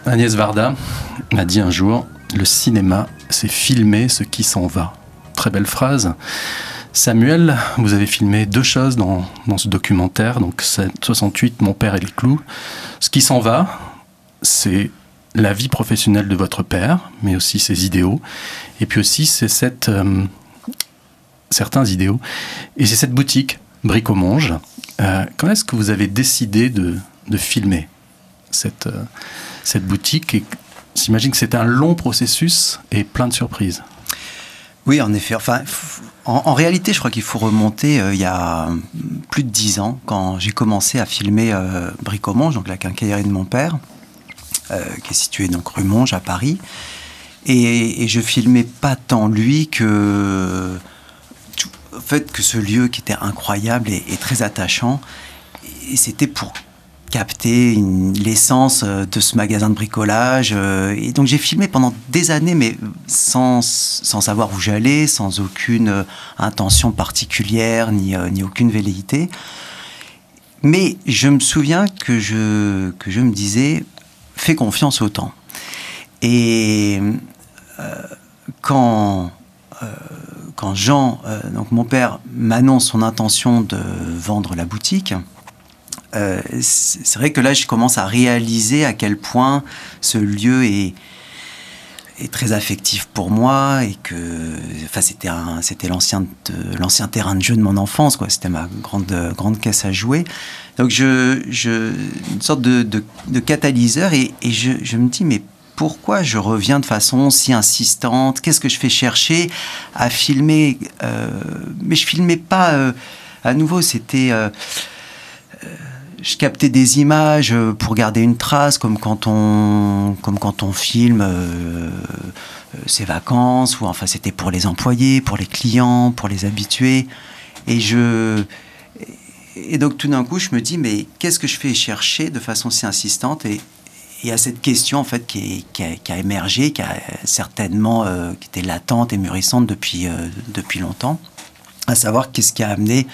Agnès Varda m'a dit un jour, le cinéma, c'est filmer ce qui s'en va. Très belle phrase. Samuel, vous avez filmé deux choses dans ce documentaire, donc 68, Mon père et les clous. Ce qui s'en va, c'est la vie professionnelle de votre père, mais aussi ses idéaux. Et puis aussi, c'est certains idéaux. Et c'est cette boutique, Bricomonge. Quand est-ce que vous avez décidé de filmer cette boutique? Et j'imagine que c'était un long processus et plein de surprises. Oui, en effet. Enfin, en réalité, je crois qu'il faut remonter il y a plus de 10 ans, quand j'ai commencé à filmer Bricomonge, donc la quincaillerie de mon père, qui est située donc rue Monge à Paris. Et je filmais pas tant lui que en fait, que ce lieu qui était incroyable et très attachant. Et c'était pour capter l'essence de ce magasin de bricolage. Et donc j'ai filmé pendant des années, mais sans savoir où j'allais, sans aucune intention particulière, ni aucune velléité. Mais je me souviens que je me disais, fais confiance au temps. Et quand Jean, donc mon père, m'annonce son intention de vendre la boutique, c'est vrai que là, je commence à réaliser à quel point ce lieu est très affectif pour moi et que, enfin, c'était l'ancien terrain de jeu de mon enfance, quoi. C'était ma grande caisse à jouer. Donc, une sorte de catalyseur et je me dis, mais pourquoi je reviens de façon si insistante? Qu'est-ce que je fais chercher à filmer? Mais je filmais pas à nouveau, c'était... je captais des images pour garder une trace, comme quand on filme ses vacances, ou enfin c'était pour les employés, pour les clients, pour les habitués. Et donc tout d'un coup, je me dis, mais qu'est-ce que je fais chercher de façon si insistante? Et il y a cette question en fait qui a émergé, qui a certainement qui était latente et mûrissante depuis longtemps, à savoir qu'est-ce qui a amené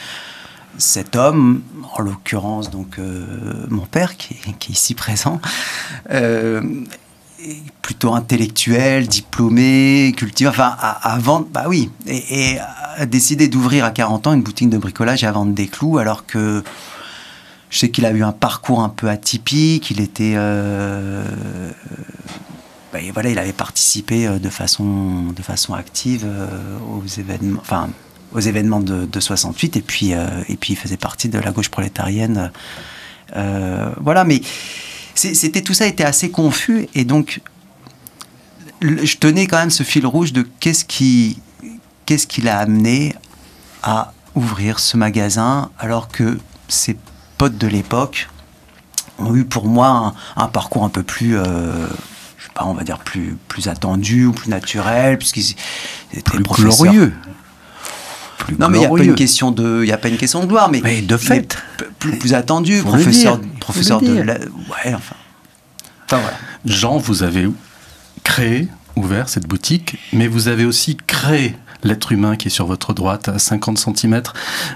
cet homme, en l'occurrence donc mon père qui est ici présent, plutôt intellectuel, diplômé, cultivé, enfin à vendre, bah oui, et a décidé d'ouvrir à 40 ans une boutique de bricolage et à vendre des clous, alors que je sais qu'il a eu un parcours un peu atypique, il était... voilà, il avait participé de façon active aux événements de 68, et puis il faisait partie de la gauche prolétarienne. Voilà, mais tout ça était assez confus, et donc je tenais quand même ce fil rouge de qu'est-ce qui l'a amené à ouvrir ce magasin, alors que ses potes de l'époque ont eu pour moi un parcours un peu plus... je sais pas, on va dire plus attendu ou plus naturel, puisqu'ils étaient professeurs. Glorieux. Non, mais il n'y a pas une question de gloire, mais de fait, plus attendu, professeur de la... Ouais, enfin voilà. Jean, vous avez ouvert cette boutique, mais vous avez aussi créé l'être humain qui est sur votre droite, à 50 cm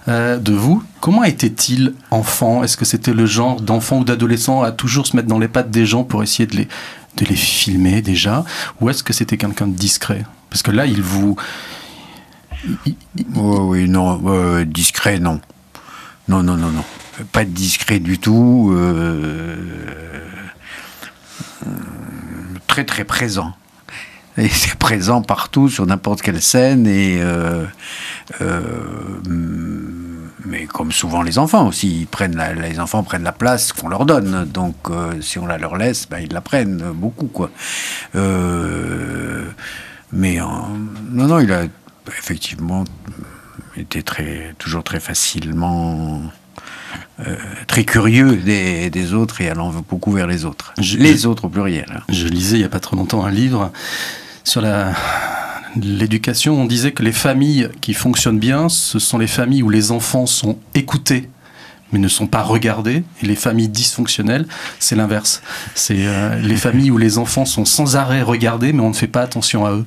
de vous. Comment était-il enfant? Est-ce que c'était le genre d'enfant ou d'adolescent à toujours se mettre dans les pattes des gens pour essayer de les filmer déjà? Ou est-ce que c'était quelqu'un de discret? Parce que là, oui, non, discret, non. Non. Pas discret du tout. Très, très présent. Et c'est présent partout, sur n'importe quelle scène, mais comme souvent les enfants aussi, les enfants prennent la place qu'on leur donne, donc si on la leur laisse, ils la prennent beaucoup, quoi. Mais non, il a effectivement été toujours très facilement... très curieux des autres, et allant beaucoup vers les autres. Les autres au pluriel. Je lisais il n'y a pas trop longtemps un livre sur l'éducation. On disait que les familles qui fonctionnent bien, ce sont les familles où les enfants sont écoutés mais ne sont pas regardés, et les familles dysfonctionnelles, c'est l'inverse. C'est les familles où les enfants sont sans arrêt regardés, mais on ne fait pas attention à eux.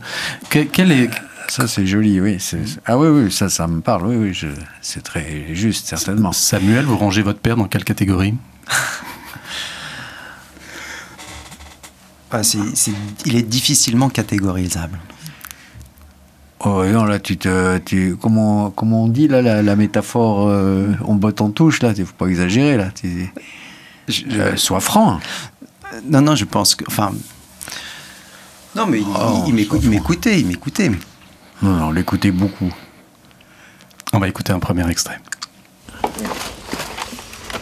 Ça, c'est joli, oui. Ah oui, ça me parle, oui, c'est très juste, certainement. Samuel, vous rangez votre père dans quelle catégorie? il est difficilement catégorisable. Oh non, là, comment on dit, là, la métaphore, on botte en touche, là, il ne faut pas exagérer, là. Sois franc. Non, je pense que... Enfin... Non, mais il m'écoutait. Non, l'écoutait beaucoup. On va écouter un premier extrait.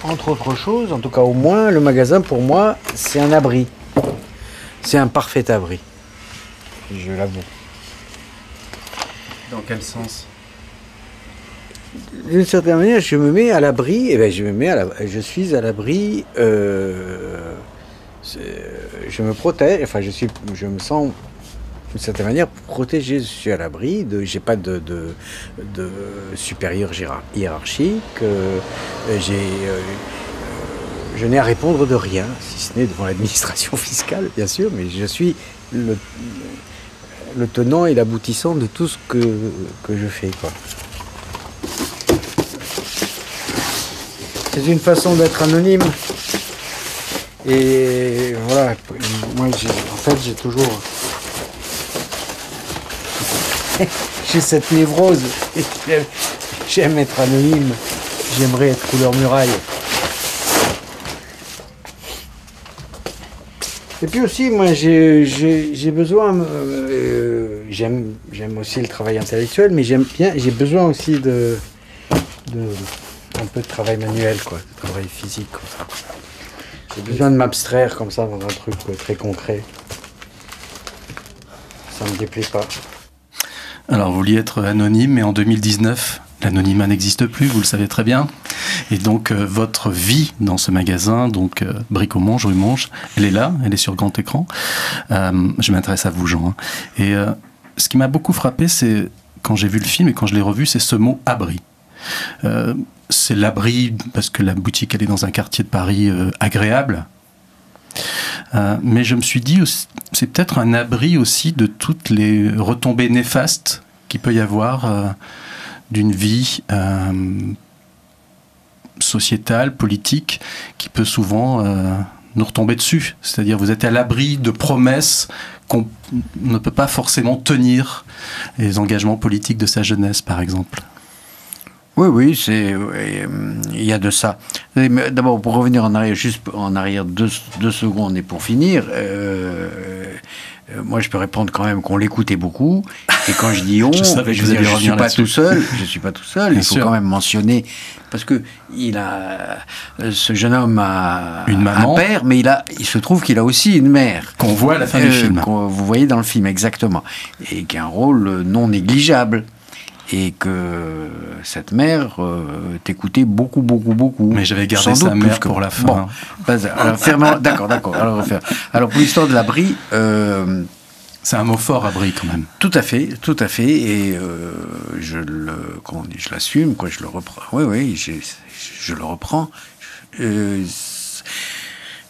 Entre autres choses, en tout cas au moins, le magasin, pour moi, c'est un abri. C'est un parfait abri. Je l'avoue. Dans quel sens? D'une certaine manière, je me mets à l'abri, je suis à l'abri, je me protège, enfin je me sens d'une certaine manière protégé, je suis à l'abri, j'ai pas de supérieur hiérarchique, je n'ai à répondre de rien, si ce n'est devant l'administration fiscale, bien sûr, mais je suis le tenant et l'aboutissant de tout ce que je fais, quoi. C'est une façon d'être anonyme. Et voilà, moi j'ai toujours... j'ai cette névrose. J'aime être anonyme. J'aimerais être couleur muraille. Et puis aussi, moi j'ai besoin... j'aime aussi le travail intellectuel, mais j'ai besoin aussi de un peu de travail manuel, quoi, de travail physique, quoi. J'ai besoin de m'abstraire comme ça dans un truc très concret. Ça me déplaît pas. Alors, vous vouliez être anonyme, mais en 2019, l'anonymat n'existe plus, vous le savez très bien. Et donc, votre vie dans ce magasin, donc Bricomonge, rue Monge, elle est là, elle est sur grand écran. Je m'intéresse à vous, Jean. Hein. Et ce qui m'a beaucoup frappé, c'est, quand j'ai vu le film et quand je l'ai revu, c'est ce mot « abri ». C'est l'abri parce que la boutique elle est dans un quartier de Paris agréable, mais je me suis dit c'est peut-être un abri aussi de toutes les retombées néfastes qu'il peut y avoir d'une vie sociétale, politique, qui peut souvent nous retomber dessus. C'est-à-dire vous êtes à l'abri de promesses qu'on ne peut pas forcément tenir, les engagements politiques de sa jeunesse par exemple. Oui, il y a de ça. D'abord, pour revenir en arrière, juste en arrière deux secondes et pour finir, moi je peux répondre quand même qu'on l'écoutait beaucoup. Et quand je dis on, je suis pas tout seul. Il faut quand même mentionner parce que ce jeune homme a une maman, un père, mais il se trouve qu'il a aussi une mère qu'on voit à la fin du film. Vous voyez dans le film exactement, et qui a un rôle non négligeable. Et que cette mère t'écoutait beaucoup. Mais j'avais gardé sa mère pour la fin. Bon, alors, d'accord. Alors pour l'histoire de l'abri... c'est un mot fort, abri, quand même. Tout à fait. Et je l'assume, quoi, je le reprends. Oui, je le reprends.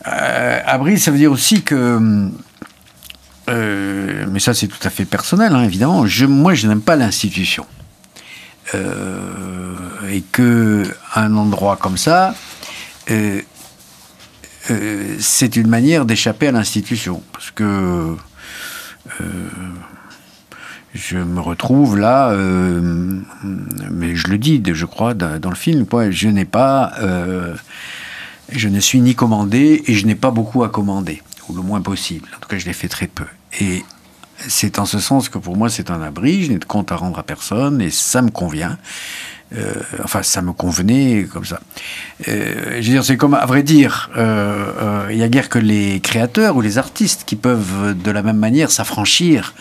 Abri, ça veut dire aussi que... mais ça, c'est tout à fait personnel, hein, évidemment. Moi, je n'aime pas l'institution. Et qu'un endroit comme ça, c'est une manière d'échapper à l'institution. Parce que je me retrouve là, mais je le dis, je crois, dans le film, quoi, je ne suis ni commandé et je n'ai pas beaucoup à commander, ou le moins possible. En tout cas, je l'ai fait très peu. Et c'est en ce sens que pour moi c'est un abri, je n'ai de compte à rendre à personne et ça me convient. Enfin, ça me convenait comme ça. Je veux dire, c'est comme, à vrai dire, il n'y a guère que les créateurs ou les artistes qui peuvent de la même manière s'affranchir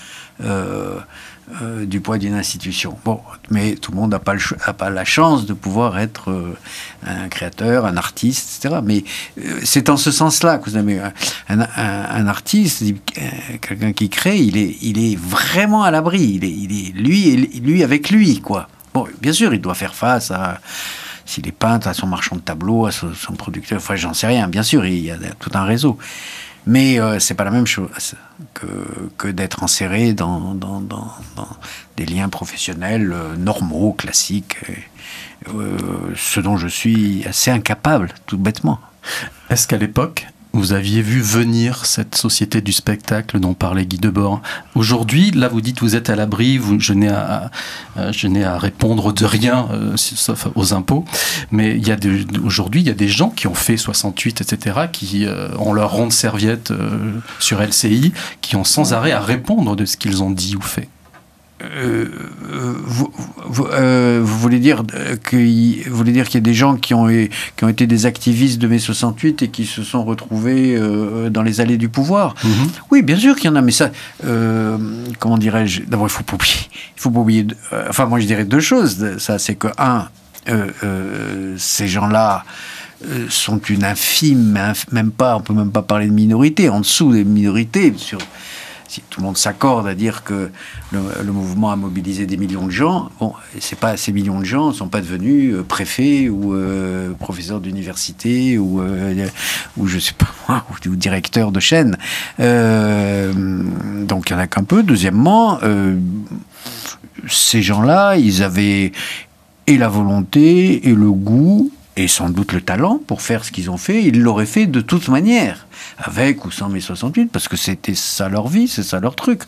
du poids d'une institution. Bon, mais tout le monde n'a pas la chance de pouvoir être un créateur, un artiste, etc. Mais c'est en ce sens-là que vous avez un artiste, quelqu'un qui crée, il est vraiment à l'abri. Il est lui avec lui, quoi. Bon, bien sûr, il doit faire face à... S'il est peintre, à son marchand de tableaux, à son producteur, enfin, j'en sais rien. Bien sûr, il y a tout un réseau. Mais c'est pas la même chose que d'être enserré dans des liens professionnels normaux, classiques, ce dont je suis assez incapable, tout bêtement. Est-ce qu'à l'époque, vous aviez vu venir cette société du spectacle dont parlait Guy Debord. Aujourd'hui, là vous dites vous êtes à l'abri, je n'ai à répondre de rien, sauf aux impôts, mais aujourd'hui il y a des gens qui ont fait 68, etc., qui ont leur ronde serviette sur LCI, qui ont sans arrêt à répondre de ce qu'ils ont dit ou fait. Vous voulez dire qu'il y a des gens qui ont été des activistes de mai 68 et qui se sont retrouvés dans les allées du pouvoir. Oui, bien sûr qu'il y en a, mais ça, comment dirais-je, d'abord il faut pas oublier enfin moi je dirais deux choses, ça c'est que ces gens-là sont une infime, on peut même pas parler de minorité, en dessous des minorités, si tout le monde s'accorde à dire que le mouvement a mobilisé des millions de gens, bon, c'est pas, ces millions de gens ne sont pas devenus préfets ou professeurs d'université ou je sais pas moi, ou directeurs de chaîne. Donc il y en a qu'un peu. Deuxièmement, ces gens-là, ils avaient et la volonté et le goût et sans doute le talent pour faire ce qu'ils ont fait. Ils l'auraient fait de toute manière, avec ou sans mai 68, parce que c'était ça leur vie, c'est ça leur truc.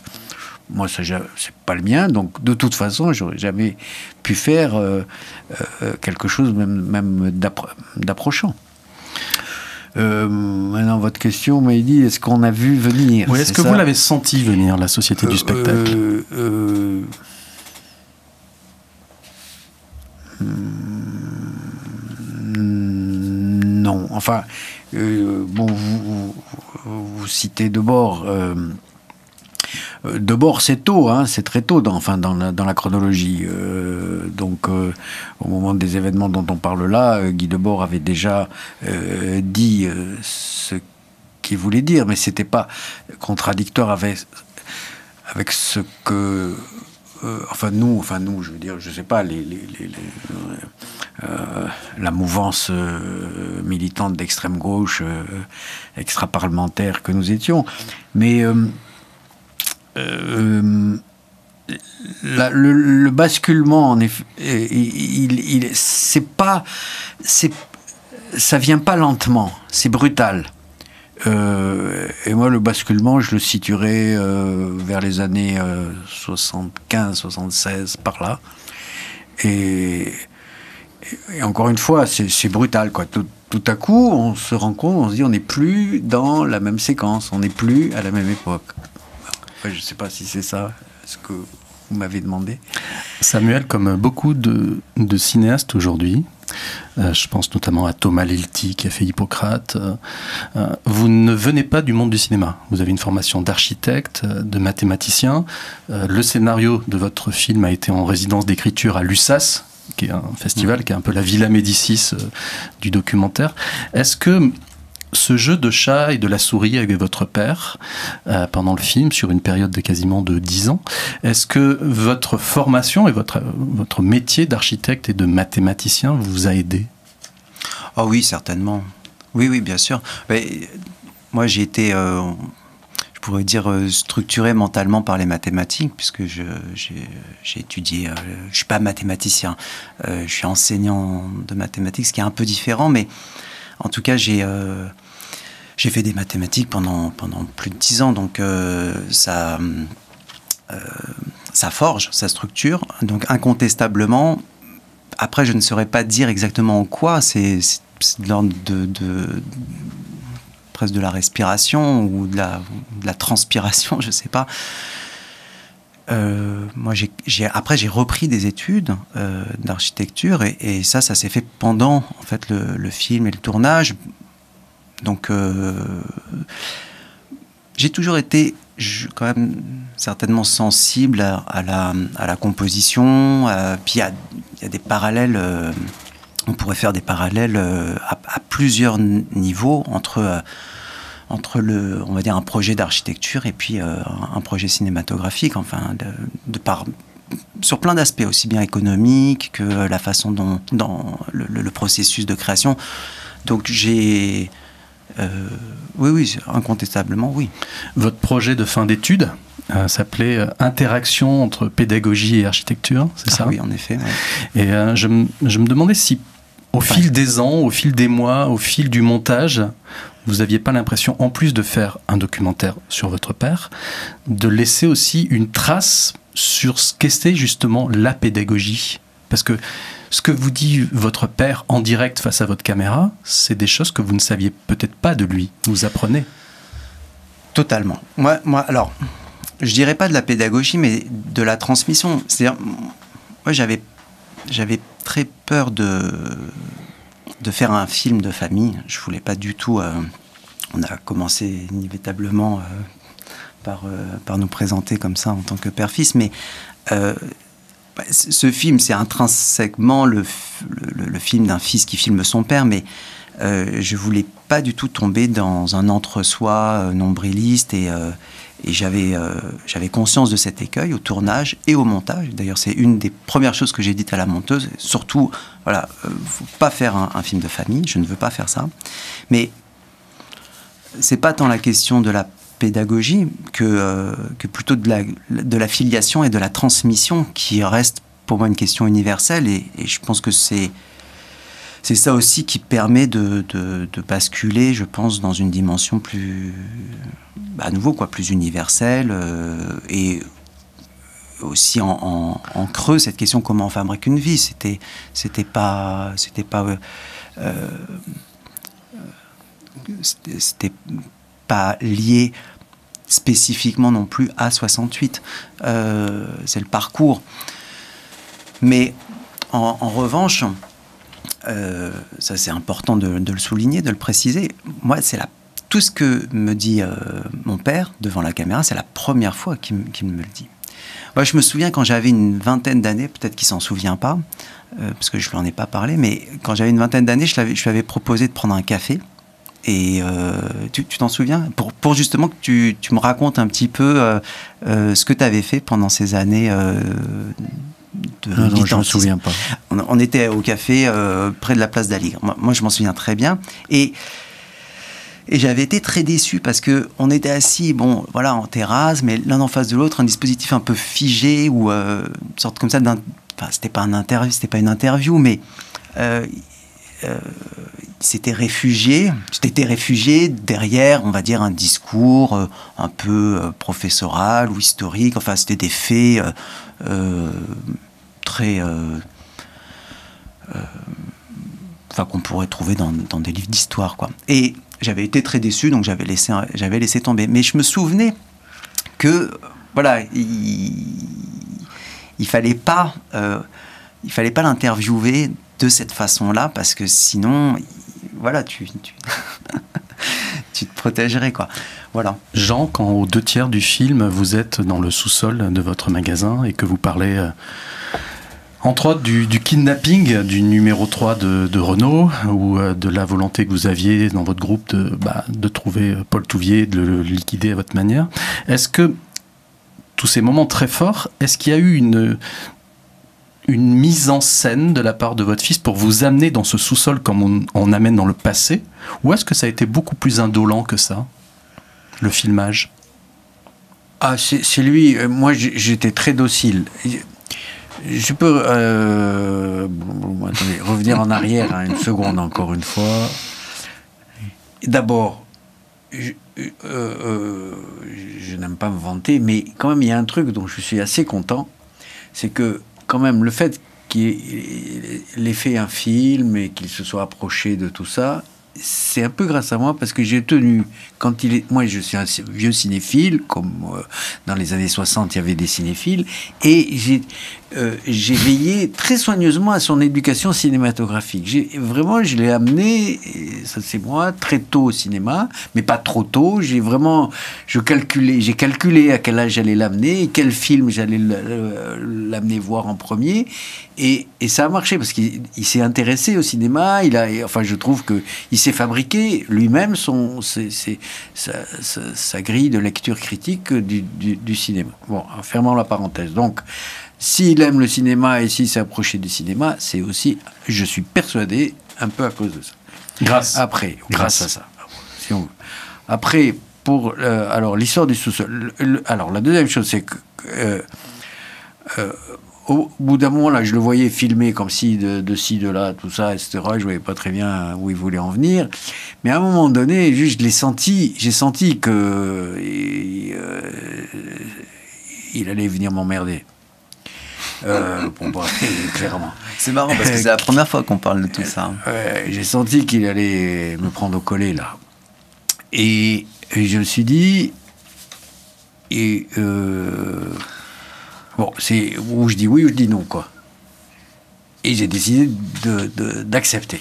Moi, ça, c'est pas le mien, donc de toute façon, j'aurais jamais pu faire quelque chose même d'approchant. Maintenant, votre question m'a dit, est-ce qu'on a vu venir? Oui, est-ce que vous l'avez senti venir, la société du spectacle? Non, enfin, bon, vous citez Debord. Debord, c'est tôt, hein, c'est très tôt dans la chronologie. Donc, au moment des événements dont on parle là, Guy Debord avait déjà dit ce qu'il voulait dire, mais c'était pas contradictoire avec ce que... Enfin nous, je veux dire, je sais pas, la mouvance militante d'extrême gauche, extra-parlementaire que nous étions, mais le basculement, en effet, ça vient pas lentement, c'est brutal. Et moi, le basculement, je le situerais vers les années 75, 76, par là. Et encore une fois, c'est brutal, quoi. Tout à coup, on se rend compte, on se dit, on n'est plus dans la même séquence, on n'est plus à la même époque. Enfin, je ne sais pas si c'est ça ce que vous m'avez demandé. Samuel, comme beaucoup de cinéastes aujourd'hui, je pense notamment à Thomas Lelty qui a fait Hippocrate, vous ne venez pas du monde du cinéma. Vous avez une formation d'architecte, de mathématicien. Le scénario de votre film a été en résidence d'écriture à l'USAS, qui est un festival, qui est un peu la Villa Médicis du documentaire. Est-ce que ce jeu de chat et de la souris avec votre père pendant le film, sur une période de quasiment de 10 ans, est-ce que votre formation et votre métier d'architecte et de mathématicien vous a aidé? Oh oui, certainement. Oui, bien sûr. Mais, moi, j'ai été, je pourrais dire, structuré mentalement par les mathématiques, puisque j'ai étudié, je ne suis pas mathématicien, je suis enseignant de mathématiques, ce qui est un peu différent, mais en tout cas, j'ai fait des mathématiques pendant plus de 10 ans, donc ça forge, ça structure. Donc incontestablement, après je ne saurais pas dire exactement en quoi, c'est de l'ordre presque de la respiration ou de la transpiration, je ne sais pas. Moi, après, j'ai repris des études d'architecture et ça s'est fait pendant en fait le film et le tournage. Donc, j'ai toujours été quand même certainement sensible à la composition. Puis il y a des parallèles. On pourrait faire des parallèles à plusieurs niveaux entre on va dire un projet d'architecture et puis un projet cinématographique, enfin sur plein d'aspects, aussi bien économiques que la façon dont le processus de création. Donc oui, incontestablement, oui. Votre projet de fin d'études s'appelait Interaction entre pédagogie et architecture, c'est ça? Oui, en effet. Ouais. Et je me demandais si, au fil des ans, au fil des mois, au fil du montage, vous n'aviez pas l'impression, en plus de faire un documentaire sur votre père, de laisser aussi une trace sur ce qu'était justement la pédagogie? Parce que ce que vous dit votre père en direct face à votre caméra, c'est des choses que vous ne saviez peut-être pas de lui. Vous apprenez. Totalement. Moi, alors, je dirais pas de la pédagogie, mais de la transmission. C'est-à-dire, moi, j'avais très peur de faire un film de famille. Je voulais pas du tout. On a commencé inévitablement par nous présenter comme ça en tant que père-fils, mais ce film, c'est intrinsèquement le film d'un fils qui filme son père, mais je voulais pas du tout tomber dans un entre-soi nombriliste et j'avais conscience de cet écueil au tournage et au montage. D'ailleurs, c'est une des premières choses que j'ai dites à la monteuse. Surtout, voilà, faut pas faire un film de famille. Je ne veux pas faire ça. Mais c'est pas tant la question de la pédagogie que plutôt de la filiation et de la transmission qui reste pour moi une question universelle. Et je pense que c'est ça aussi qui permet de basculer, je pense, dans une dimension plus, à nouveau, plus universelle, et aussi en creux, cette question comment on fabrique une vie. C'était pas lié spécifiquement non plus à 68. C'est le parcours. Mais en revanche, ça c'est important de le souligner, de le préciser. Moi, tout ce que me dit mon père devant la caméra, c'est la première fois qu'il me le dit. Moi, je me souviens quand j'avais une vingtaine d'années, peut-être qu'il s'en souvient pas, parce que je lui en ai pas parlé, mais quand j'avais une vingtaine d'années, je lui avais proposé de prendre un café. Et tu t'en souviens, pour justement que tu me racontes un petit peu ce que tu avais fait pendant ces années non, je ne me souviens pas. On était au café près de la place d'Aligre. Moi, je m'en souviens très bien. Et j'avais été très déçu parce qu'on était assis, en terrasse, mais l'un en face de l'autre, un dispositif un peu figé ou une sorte comme ça c'était pas une interview, mais tu t'étais réfugié derrière, on va dire, un discours un peu professoral ou historique. Enfin, c'était des faits très qu'on pourrait trouver dans des livres d'histoire, quoi. Et j'avais été très déçu, donc j'avais laissé tomber. Mais je me souvenais que voilà, il fallait pas l'interviewer de cette façon-là, parce que sinon, voilà, tu te protégerais, quoi. Voilà. Jean, quand aux 2/3 du film, vous êtes dans le sous-sol de votre magasin et que vous parlez entre autres du kidnapping du numéro 3 de Renault, ou de la volonté que vous aviez dans votre groupe de trouver Paul Touvier, de le liquider à votre manière, est-ce que tous ces moments très forts, est-ce qu'il y a eu une mise en scène de la part de votre fils pour vous amener dans ce sous-sol comme on amène dans le passé, ou est-ce que ça a été beaucoup plus indolent que ça, le filmage? Ah, c'est lui. Moi, j'étais très docile. Je peux attendez, revenir en arrière une seconde encore une fois. D'abord, je n'aime pas me vanter, mais quand même il y a un truc dont je suis assez content, c'est que quand même le fait qu'il ait fait un film et qu'il se soit approché de tout ça, c'est un peu grâce à moi, parce que j'ai tenu, moi je suis un vieux cinéphile, comme dans les années 60 il y avait des cinéphiles, et j'ai veillé très soigneusement à son éducation cinématographique. Je l'ai amené, ça c'est moi, très tôt au cinéma, mais pas trop tôt. J'ai calculé à quel âge j'allais l'amener, et quel film j'allais l'amener voir en premier, et ça a marché, parce qu'il s'est intéressé au cinéma. Je trouve que il s'est fabriqué lui-même sa grille de lecture critique du cinéma. Bon, en fermant la parenthèse. Donc, s'il aime le cinéma et s'il s'est approché du cinéma, c'est aussi, je suis persuadé, un peu à cause de ça. Grâce à ça. Si on veut. Après, alors l'histoire du sous-sol. Alors la deuxième chose, c'est que au bout d'un moment, là, je le voyais filmer comme si de ci, de là, tout ça, etc. Je voyais pas très bien où il voulait en venir. Mais à un moment donné, juste, j'ai senti que il allait venir m'emmerder. Bon, bah, clairement. C'est marrant parce que c'est la première fois qu'on parle de tout ça. J'ai senti qu'il allait me prendre au collet, là. Et je me suis dit... bon, c'est où je dis oui ou je dis non, quoi. Et j'ai décidé d'accepter.